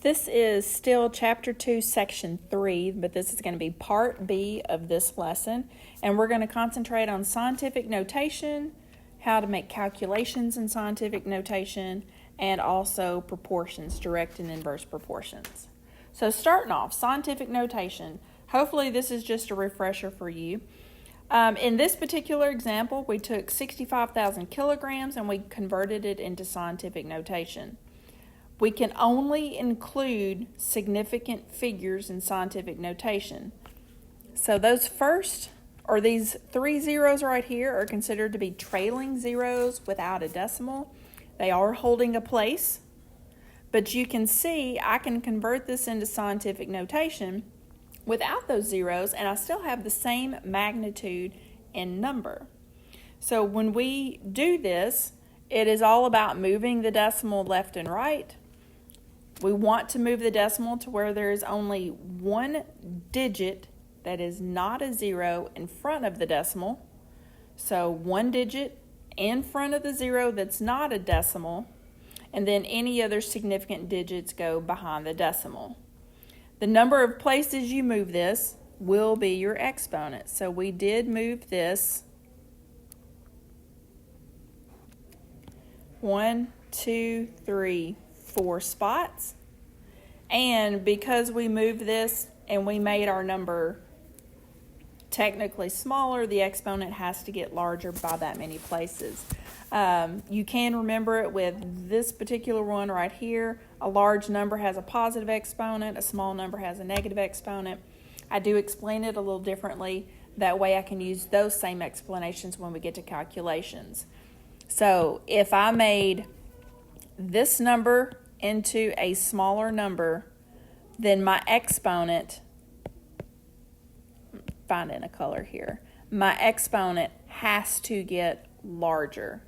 This is still Chapter 2, Section 3, but this is going to be Part B of this lesson. And we're going to concentrate on scientific notation, how to make calculations in scientific notation, and also proportions, direct and inverse proportions. So starting off, scientific notation. Hopefully this is just a refresher for you. In this particular example, we took 65,000 kilograms and we converted it into scientific notation. We can only include significant figures in scientific notation. So those first, or these 3 zeros right here, are considered to be trailing zeros without a decimal. They are holding a place, but you can see I can convert this into scientific notation without those zeros, and I still have the same magnitude in number. So when we do this, it is all about moving the decimal left and right. We want to move the decimal to where there is only one digit that is not a zero in front of the decimal. So one digit in front of the zero that's not a decimal, and then any other significant digits go behind the decimal. The number of places you move this will be your exponent. So we did move this 1, 2, 3, 4 spots. And because we moved this and we made our number technically smaller, the exponent has to get larger by that many places. You can remember it with this particular one right here. A large number has a positive exponent, a small number has a negative exponent. I do explain it a little differently. That way I can use those same explanations when we get to calculations. So if I made this number into a smaller number, then my exponent, find in a color here, my exponent has to get larger.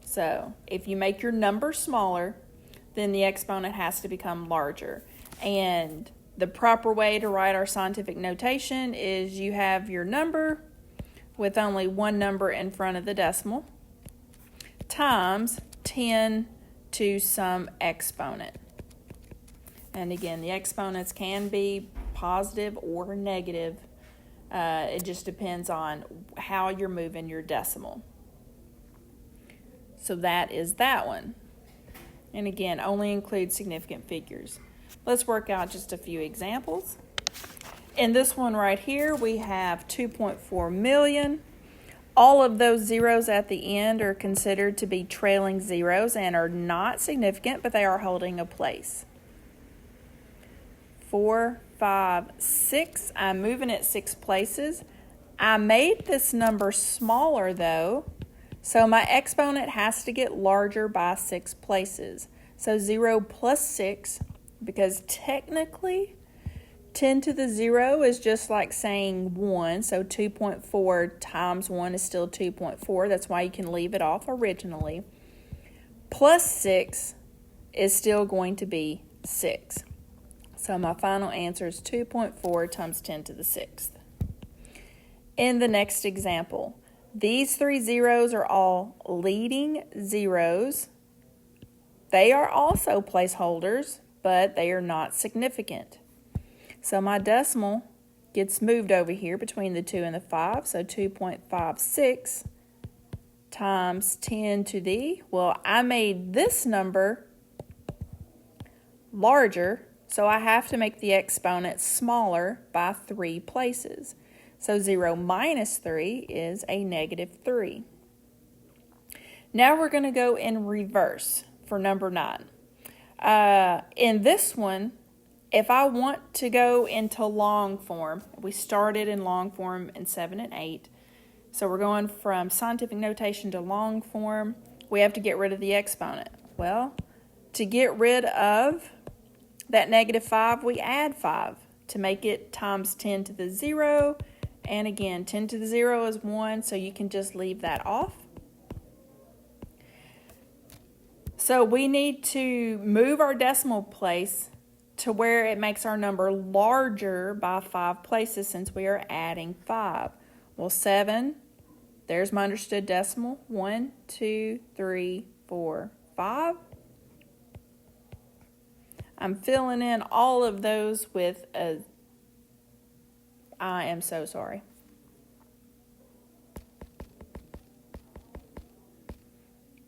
So if you make your number smaller, then the exponent has to become larger. And the proper way to write our scientific notation is you have your number with only one number in front of the decimal times 10 to some exponent. And again, the exponents can be positive or negative. It just depends on how you're moving your decimal. So that is that one. And again, only include significant figures. Let's work out just a few examples. In this one right here, we have 2.4 million. All of those zeros at the end are considered to be trailing zeros and are not significant, but they are holding a place. 4, 5, 6. I'm moving it 6 places. I made this number smaller though, so my exponent has to get larger by 6 places. So 0 plus 6, because technically 10 to the 0 is just like saying 1, so 2.4 times 1 is still 2.4. That's why you can leave it off originally. Plus 6 is still going to be 6. So my final answer is 2.4 times 10 to the 6th. In the next example, these 3 zeros are all leading zeros. They are also placeholders, but they are not significant. So my decimal gets moved over here between the 2 and the 5, so 2.56 times 10 to the, well, I made this number larger, so I have to make the exponent smaller by 3 places. So 0 minus 3 is a negative 3. Now we're going to go in reverse for number 9. In this one, if I want to go into long form, we started in long form in 7 and 8. So we're going from scientific notation to long form. We have to get rid of the exponent. Well, to get rid of that negative 5, we add 5 to make it times 10 to the 0. And again, 10 to the 0 is 1, so you can just leave that off. So we need to move our decimal place to where it makes our number larger by 5 places since we are adding 5. Well, 7, there's my understood decimal. 1, 2, 3, 4, 5. I'm filling in all of those with a, I am so sorry.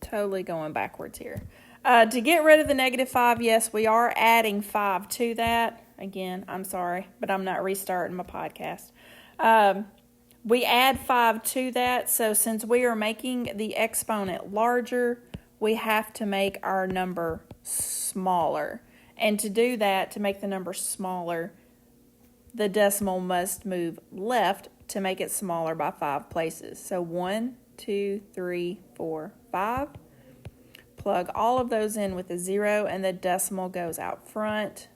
Totally going backwards here. To get rid of the -5, yes, we are adding 5 to that. Again, I'm sorry, but I'm not restarting my podcast. We add 5 to that, so since we are making the exponent larger, we have to make our number smaller. And to do that, to make the number smaller, the decimal must move left to make it smaller by 5 places. So 1, 2, 3, 4, 5. Plug all of those in with a 0, and the decimal goes out front.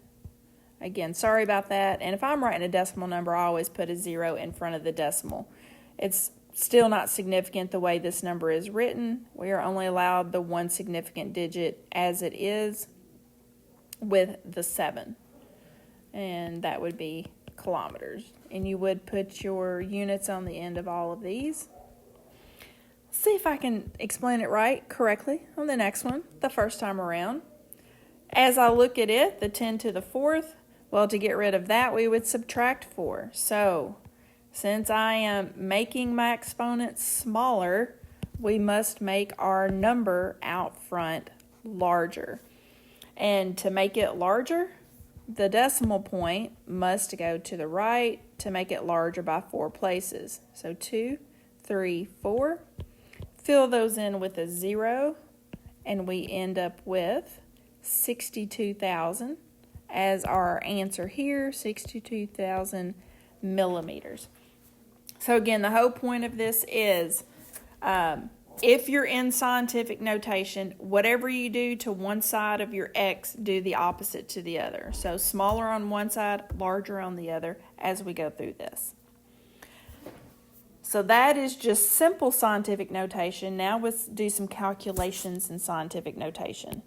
Again, sorry about that. And if I'm writing a decimal number, I always put a 0 in front of the decimal. It's still not significant the way this number is written. We are only allowed the one significant digit as it is with the 7. And that would be kilometers. And you would put your units on the end of all of these. See if I can explain it correctly on the next one, the first time around. As I look at it, the 10 to the 4th, well, to get rid of that, we would subtract 4. So, since I am making my exponents smaller, we must make our number out front larger. And to make it larger, the decimal point must go to the right to make it larger by 4 places. So 2, 3, 4. Fill those in with a 0, and we end up with 62,000 as our answer here, 62,000 millimeters. So again, the whole point of this is if you're in scientific notation, whatever you do to one side of your X, do the opposite to the other. So smaller on one side, larger on the other as we go through this. So that is just simple scientific notation. Now let's do some calculations in scientific notation.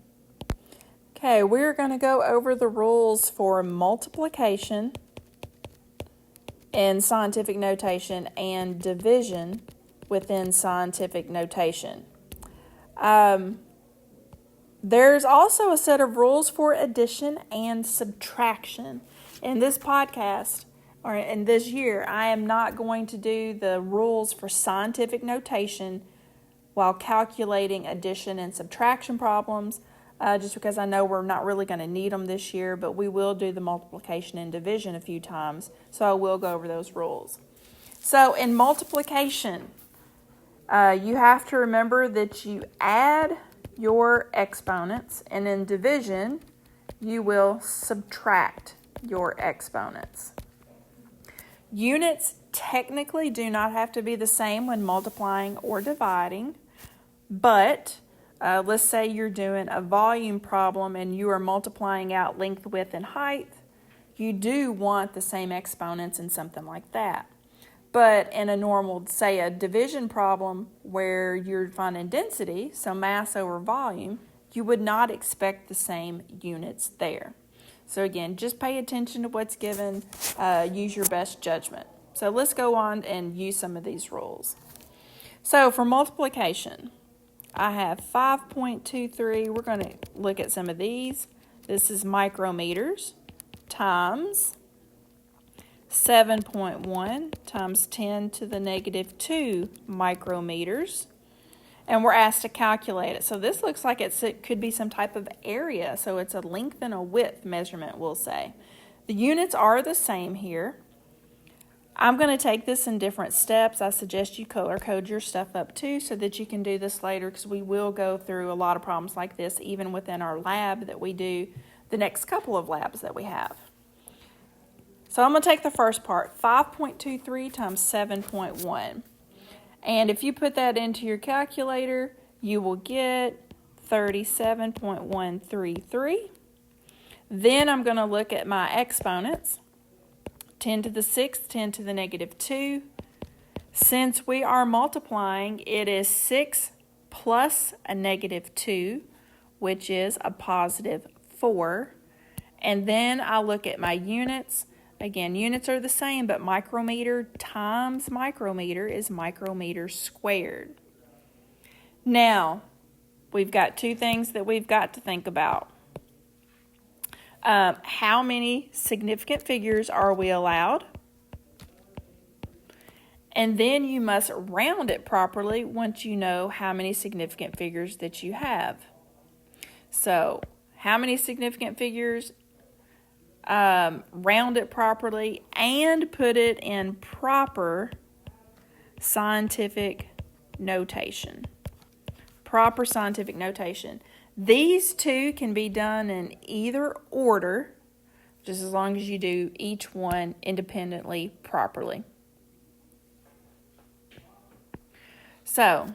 Okay, we're going to go over the rules for multiplication in scientific notation and division within scientific notation. There's also a set of rules for addition and subtraction. In this podcast, or in this year, I am not going to do the rules for scientific notation while calculating addition and subtraction problems, just because I know we're not really going to need them this year, but we will do the multiplication and division a few times, so I will go over those rules. So in multiplication, you have to remember that you add your exponents, and in division, you will subtract your exponents. Units technically do not have to be the same when multiplying or dividing, but let's say you're doing a volume problem and you are multiplying out length, width, and height. You do want the same exponents in something like that. But in a normal, say a division problem where you're finding density, so mass over volume, you would not expect the same units there. So again, just pay attention to what's given, use your best judgment. So let's go on and use some of these rules. So for multiplication, I have 5.23. We're going to look at some of these. This is micrometers times 7.1 times 10 to the -2 micrometers. And we're asked to calculate it. So this looks like it could be some type of area. So it's a length and a width measurement, we'll say. The units are the same here. I'm going to take this in different steps. I suggest you color code your stuff up too so that you can do this later, because we will go through a lot of problems like this even within our lab that we do, the next couple of labs that we have. So I'm going to take the first part, 5.23 times 7.1. And if you put that into your calculator, you will get 37.133. Then I'm going to look at my exponents. 10 to the 6th, 10 to the -2. Since we are multiplying, it is 6 plus a -2, which is a +4. And then I look at my units. Again, units are the same, but micrometer times micrometer is micrometer squared. Now, we've got two things that we've got to think about. How many significant figures are we allowed? And then you must round it properly once you know how many significant figures that you have. So, how many significant figures? Round it properly and put it in proper scientific notation. Proper scientific notation. These two can be done in either order, just as long as you do each one independently properly. So,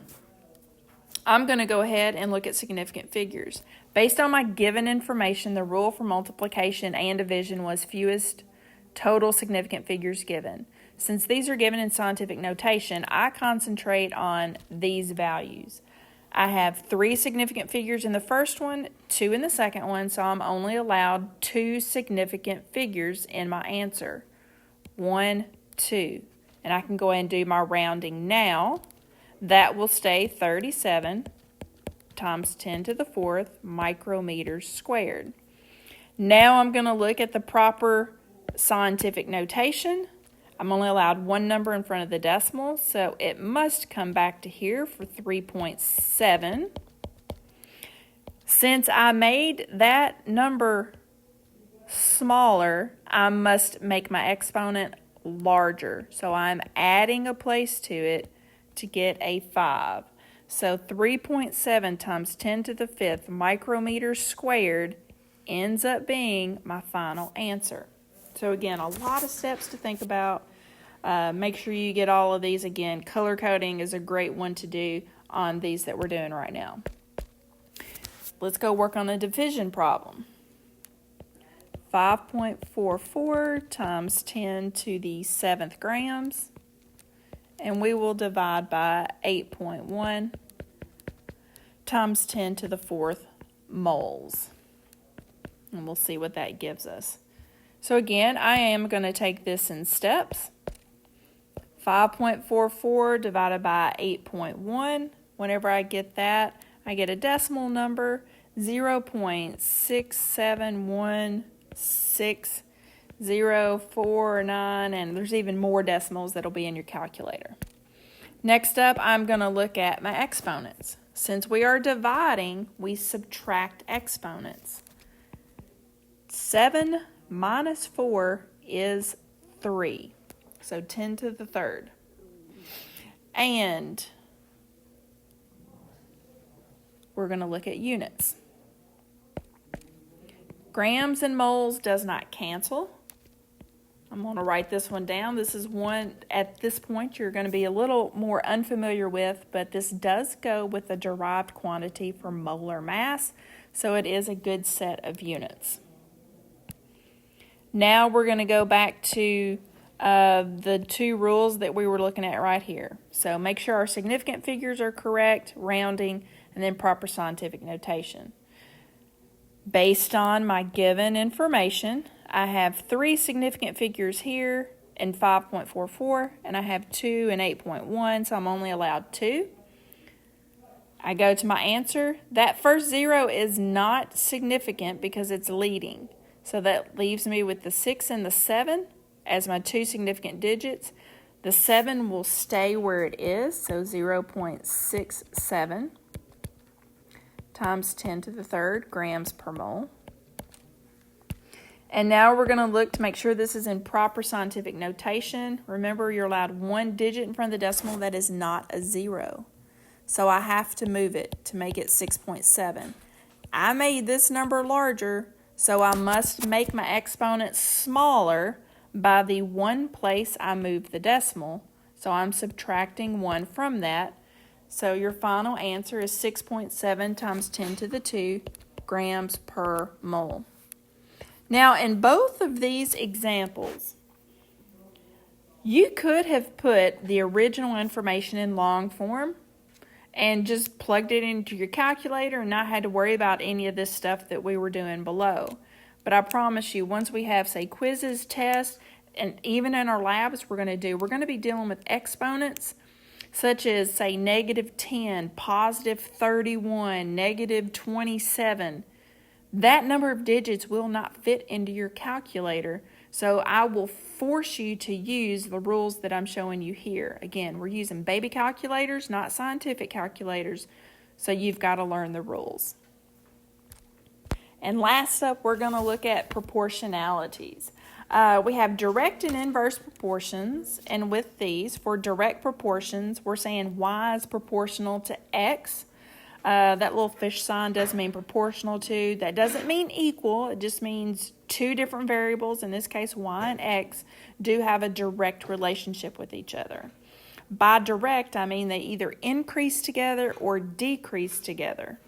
I'm going to go ahead and look at significant figures. Based on my given information, the rule for multiplication and division was fewest total significant figures given. Since these are given in scientific notation, I concentrate on these values. I have 3 significant figures in the first one, 2 in the second one, so I'm only allowed 2 significant figures in my answer. 1, 2. And I can go ahead and do my rounding now. That will stay 37 times 10 to the 4th micrometers squared. Now I'm going to look at the proper scientific notation. I'm only allowed 1 number in front of the decimal, so it must come back to here for 3.7. Since I made that number smaller, I must make my exponent larger. So I'm adding a place to it to get a 5. So 3.7 times 10 to the 5th micrometers squared ends up being my final answer. So again, a lot of steps to think about. Make sure you get all of these. Again, color coding is a great one to do on these that we're doing right now. Let's go work on a division problem. 5.44 times 10 to the 7th grams. And we will divide by 8.1 times 10 to the 4th moles. And we'll see what that gives us. So again, I am going to take this in steps. 5.44 divided by 8.1. Whenever I get that, I get a decimal number, 0.6716049, and there's even more decimals that'll be in your calculator. Next up, I'm going to look at my exponents. Since we are dividing, we subtract exponents. 7 minus 4 is 3. So 10 to the 3rd. And we're going to look at units. Grams and moles does not cancel. I'm going to write this one down. This is one at this point you're going to be a little more unfamiliar with, but this does go with the derived quantity for molar mass, so it is a good set of units. Now we're going to go back to the 2 rules that we were looking at right here. So make sure our significant figures are correct, rounding, and then proper scientific notation. Based on my given information, I have 3 significant figures here in 5.44, and I have 2 in 8.1, so I'm only allowed 2. I go to my answer. That first 0 is not significant because it's leading. So that leaves me with the 6 and the 7 as my 2 significant digits. The 7 will stay where it is, so 0.67 times 10 to the 3rd grams per mole. And now we're going to look to make sure this is in proper scientific notation. Remember, you're allowed 1 digit in front of the decimal that is not a 0. So I have to move it to make it 6.7. I made this number larger, so I must make my exponent smaller by the 1 place I moved the decimal. So I'm subtracting 1 from that. So your final answer is 6.7 times 10 to the 2 grams per mole. Now, in both of these examples, you could have put the original information in long form and just plugged it into your calculator and not had to worry about any of this stuff that we were doing below. But I promise you, once we have, say, quizzes, tests, and even in our labs, we're going to be dealing with exponents such as, say, -10, +31, -27. that number of digits will not fit into your calculator. So I will force you to use the rules that I'm showing you here. Again, we're using baby calculators, not scientific calculators. So you've got to learn the rules. And last up, we're going to look at proportionalities. We have direct and inverse proportions. And with these, for direct proportions, we're saying y is proportional to x. That little fish sign does mean proportional to. That doesn't mean equal. It just means two different variables, in this case y and x, do have a direct relationship with each other. By direct, I mean they either increase together or decrease together.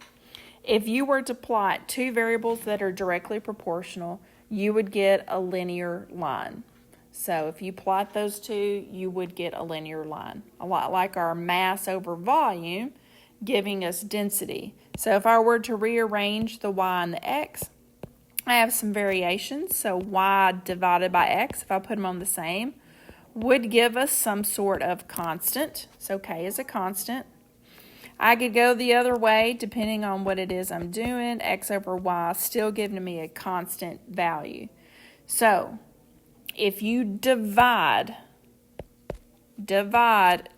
If you were to plot two variables that are directly proportional, you would get a linear line. So if you plot those two, you would get a linear line, a lot like our mass over volume, giving us density. So if I were to rearrange the y and the x, I have some variations. So y divided by x, if I put them on the same, would give us some sort of constant. So k is a constant. I could go the other way depending on what it is I'm doing. X over y still giving me a constant value. So if you divide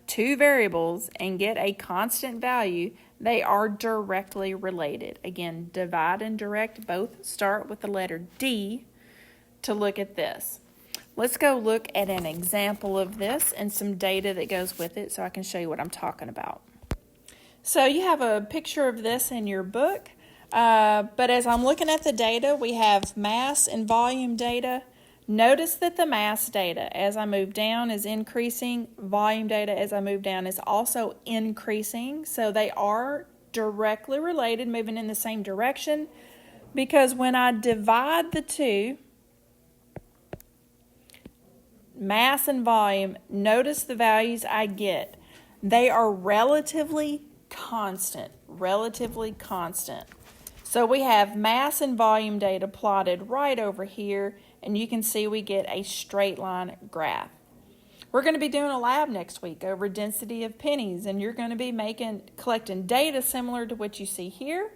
two variables and get a constant value, they are directly related. Again, divide and direct both start with the letter D to look at this. Let's go look at an example of this and some data that goes with it so I can show you what I'm talking about. So you have a picture of this in your book, but as I'm looking at the data, we have mass and volume data. Notice that the mass data as I move down is increasing. Volume data as I move down is also increasing. So they are directly related, moving in the same direction, because when I divide the two, mass and volume, notice the values I get. They are relatively constant. So we have mass and volume data plotted right over here, and you can see we get a straight line graph. We're going to be doing a lab next week over density of pennies, and you're going to be collecting data similar to what you see here,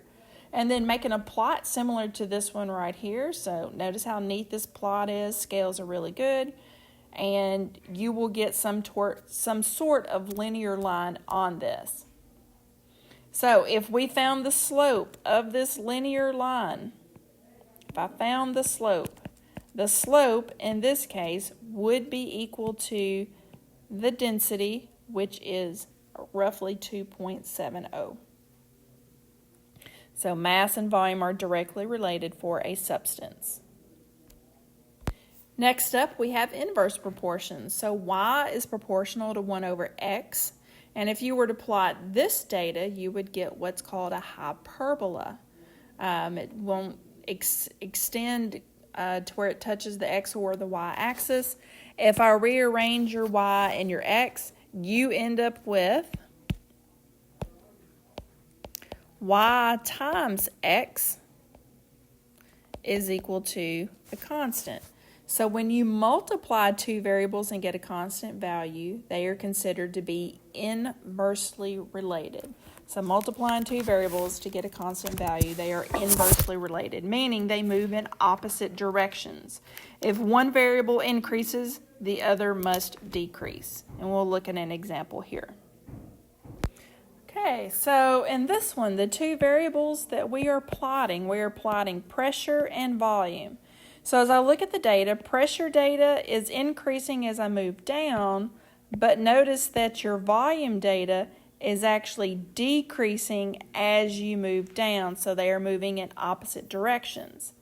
and then making a plot similar to this one right here. So notice how neat this plot is. Scales are really good, and you will get some sort of linear line on this. So if we found the slope of this linear line, if I found the slope in this case would be equal to the density, which is roughly 2.70. So mass and volume are directly related for a substance. Next up, we have inverse proportions. So y is proportional to 1 over x. And if you were to plot this data, you would get what's called a hyperbola. It won't extend to where it touches the x or the y axis. If I rearrange your y and your x, you end up with y times x is equal to a constant. So when you multiply two variables and get a constant value, they are considered to be inversely related. So multiplying two variables to get a constant value, they are inversely related, meaning they move in opposite directions. If one variable increases, the other must decrease. And we'll look at an example here. Okay, so in this one, the two variables that we are plotting pressure and volume. So as I look at the data, pressure data is increasing as I move down, but notice that your volume data is actually decreasing as you move down, so they are moving in opposite directions.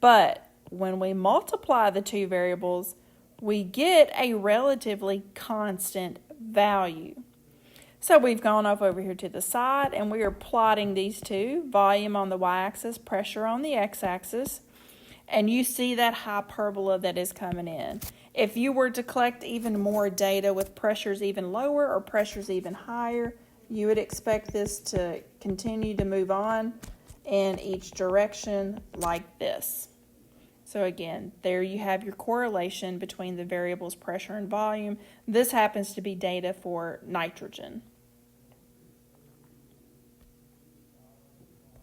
But when we multiply the two variables, we get a relatively constant value. So we've gone off over here to the side, and we are plotting these two, volume on the y-axis, pressure on the x-axis. And you see that hyperbola that is coming in. If you were to collect even more data with pressures even lower or pressures even higher, you would expect this to continue to move on in each direction like this. So again, there you have your correlation between the variables pressure and volume. This happens to be data for nitrogen.